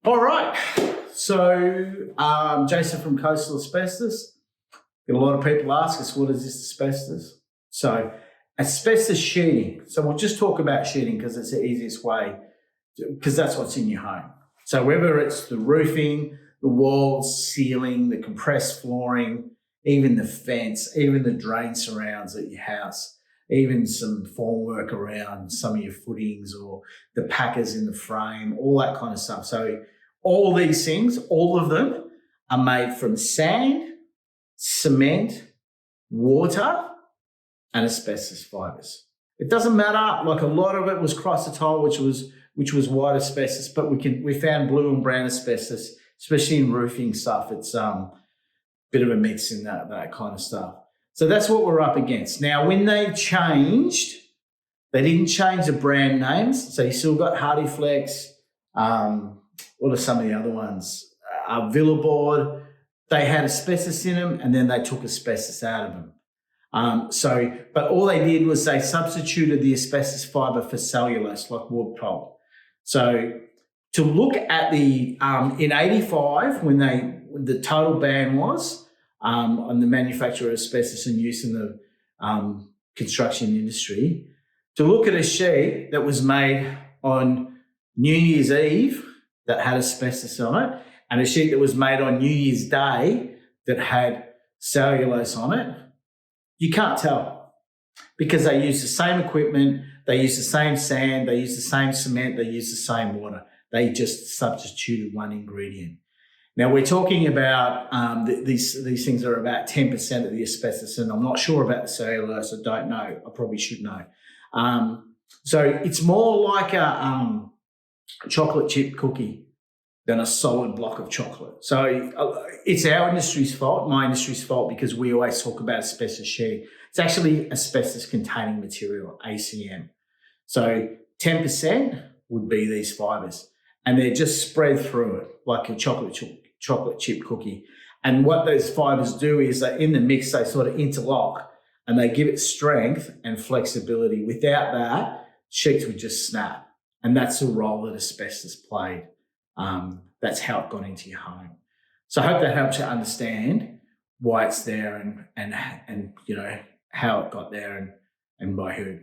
All right. So, Jason from Coastal Asbestos. Get a lot of people ask us, what is this asbestos? So, asbestos sheeting. So, we'll just talk about sheeting because it's the easiest way, because that's what's in your home. So, whether it's the roofing, the walls, ceiling, the compressed flooring, even the fence, even the drain surrounds at your house, even some formwork around some of your footings or the packers in the frame, all that kind of stuff. So all these things, all of them are made from sand, cement, water, and asbestos fibres. It doesn't matter, like a lot of it was chrysotile, which was white asbestos, but we found blue and brown asbestos, especially in roofing stuff. It's bit of a mix in that kind of stuff. So that's what we're up against. Now, when they didn't change the brand names. So you still got hardieflex. What are some of the other ones? Villaboard. They had asbestos in them, and then they took asbestos out of them. But all they did was they substituted the asbestos fibre for cellulose, like wood pulp. So to look at the in '85, when the total ban was on the manufacture of asbestos and use in the construction industry, to look at a sheet that was made on New Year's Eve that had asbestos on it, and a sheet that was made on New Year's Day that had cellulose on it, you can't tell, because they use the same equipment, they use the same sand, they use the same cement, they use the same water. They just substituted one ingredient. Now, we're talking about these things are about 10% of the asbestos, and I'm not sure about the cellulose. I don't know. I probably should know. So it's more like a chocolate chip cookie than a solid block of chocolate. So it's our industry's fault, my industry's fault, because we always talk about asbestos sheeting. It's actually asbestos-containing material, ACM. So 10% would be these fibres, and they're just spread through it like a chocolate chip cookie. And what those fibres do is that in the mix, they sort of interlock and they give it strength and flexibility. Without that, sheets would just snap. And that's the role that asbestos played. That's how it got into your home. So I hope that helps you understand why it's there and you know how it got there and by who.